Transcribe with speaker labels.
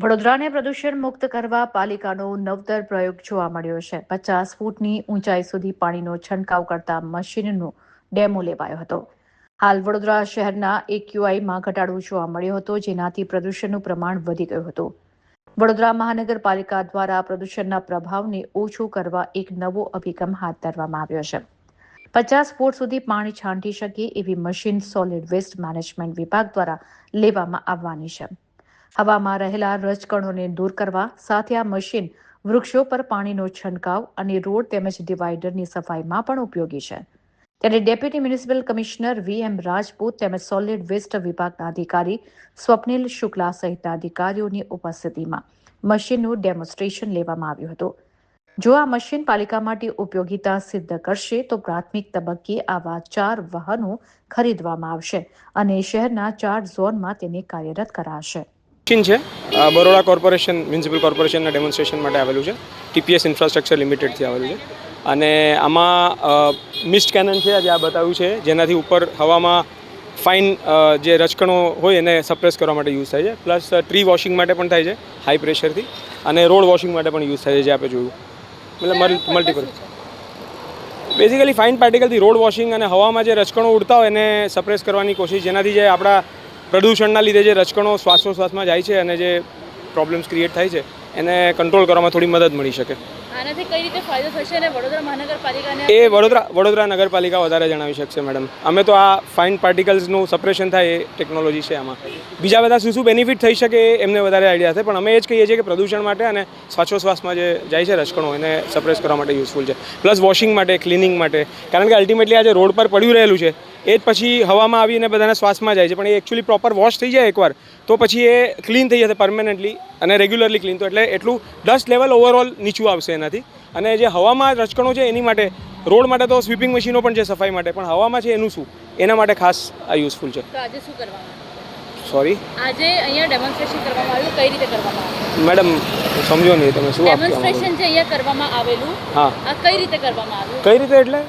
Speaker 1: વડોદરાને પ્રદૂષણ મુક્ત કરવા પાલિકાનો નવતર પ્રયોગ જોવા મળ્યો છે. 50 ફૂટની ઊંચાઈ સુધી પાણીનો છંટકાવ કરતા મશીનનો ડેમો લેવાયો હતો. હાલ વડોદરા શહેરના એક્યુઆઈમાં ઘટાડો જોવા મળ્યો હતો, જેનાથી પ્રદૂષણનું પ્રમાણ વધી ગયું હતું. વડોદરા મહાનગરપાલિકા દ્વારા પ્રદૂષણના પ્રભાવને ઓછો કરવા એક નવો અભિગમ હાથ ધરવામાં આવ્યો છે. 50 ફૂટ સુધી પાણી છાંટી શકે એવી મશીન સોલિડ વેસ્ટ મેનેજમેન્ટ વિભાગ દ્વારા લેવામાં આવવાની છે. હવામાં રહેલા રજકણોને દૂર કરવા સાથે આ મશીન વૃક્ષો પર પાણીનો છંટકાવ અને રોડ તેમજ ડિવાઈડરની સફાઈમાં પણ ઉપયોગી છે. ત્યારે deputy municipal commissioner VM Rajput તેમજ સોલિડ વેસ્ટ વિભાગના અધિકારી સ્વપ્નિલ શુક્લા સહિતના અધિકારીઓની ઉપસ્થિતિમાં મશીનનું ડેમોન્સ્ટ્રેશન લેવામાં આવ્યું હતું. જો આ મશીન પાલિકા માટે ઉપયોગિતા સિદ્ધ કરશે તો પ્રાથમિક તબક્કે આવા 4 વાહનો ખરીદવામાં આવશે અને શહેરના 4 ઝોનમાં તેને કાર્યરત કરાશે.
Speaker 2: મશીન છે બરોડા કોર્પોરેશન મ્યુનિસિપલ કોર્પોરેશનના ડેમોન્સ્ટ્રેશન માટે આવેલું છે. TPS ઇન્ફ્રાસ્ટ્રક્ચર લિમિટેડથી આવેલું છે અને આમાં મિસ્ટ કેનન છે, જે આ બતાવ્યું છે, જેનાથી ઉપર હવામાં ફાઇન જે રચકણો હોય એને સપ્રેસ કરવા માટે યુઝ થાય છે. પ્લસ ટ્રી વોશિંગ માટે પણ થાય છે હાઈ પ્રેશરથી, અને રોડ વોશિંગ માટે પણ યુઝ થાય છે, જે આપણે જોયું. મતલબ મલ્ટીપલ બેઝિકલી ફાઇન પાર્ટિકલથી રોડ વોશિંગ અને હવામાં જે રચકણો ઉડતા હોય એને સપ્રેસ કરવાની કોશિશ, જેનાથી જે આપણા પ્રદૂષણના લીધે જે રચકણો શ્વાસોશ્વાસમાં જાય છે અને જે પ્રોબ્લેમ્સ ક્રિએટ થાય છે એને કંટ્રોલ કરવામાં થોડી મદદ મળી શકે.
Speaker 3: આનાથી કઈ રીતે ફાયદો થશે અને વડોદરા મહાનગરપાલિકાને
Speaker 2: એ વડોદરા નગરપાલિકા વધારે જણાવી શકશે મેડમ. અમે તો આ ફાઇન પાર્ટિકલ્સનું સપ્રેશન થાય એ ટેકનોલોજી છે આમાં. બીજા બધા શું બેનિફિટ થઈ શકે એમને વધારે આઈડિયા છે, પણ અમે એ જ કહીએ છીએ કે પ્રદૂષણ માટે અને શ્વાસોશ્વાસમાં જે જાય છે રચકણો એને સપ્રેસ કરવા માટે યુઝફુલ છે. પ્લસ વોશિંગ માટે, ક્લિનિંગ માટે, કારણ કે અલ્ટિમેટલી આ જે રોડ પર પડ્યું રહેલું છે એ જ પછી હવામાં આવીને બધાના શ્વાસમાં જાય છે, પણ એ એકચ્યુઅલી પ્રોપર વોશ થઈ જાય એકવાર તો પછી એ ક્લીન થઈ જશે પરમેનન્ટલી અને રેગ્યુલરલી ક્લીન. તો એટલે એટલું ડસ્ટ લેવલ ઓવરઓલ નીચું આવશે એનાથી. અને જે હવામાં રચકણો છે એની માટે, રોડ માટે તો સ્વીપિંગ મશીનો પણ છે સફાઈ માટે, પણ હવામાં છે એનું શું, એના માટે ખાસ આ યુઝફુલ છે.
Speaker 3: તો આજે શું કરવામાં
Speaker 2: સોરી,
Speaker 3: આજે અહીંયા ડેમોન્સ્ટ્રેશન કરવામાં આવ્યું, કઈ રીતે કરવામાં આવ્યું
Speaker 2: મેડમ? સમજો નહીં તમે શું
Speaker 3: ડેમોન્સ્ટ્રેશન જે અહીંયા કરવામાં આવેલું,
Speaker 2: હા,
Speaker 3: આ કઈ રીતે કરવામાં આવ્યું?
Speaker 2: કઈ રીતે એટલે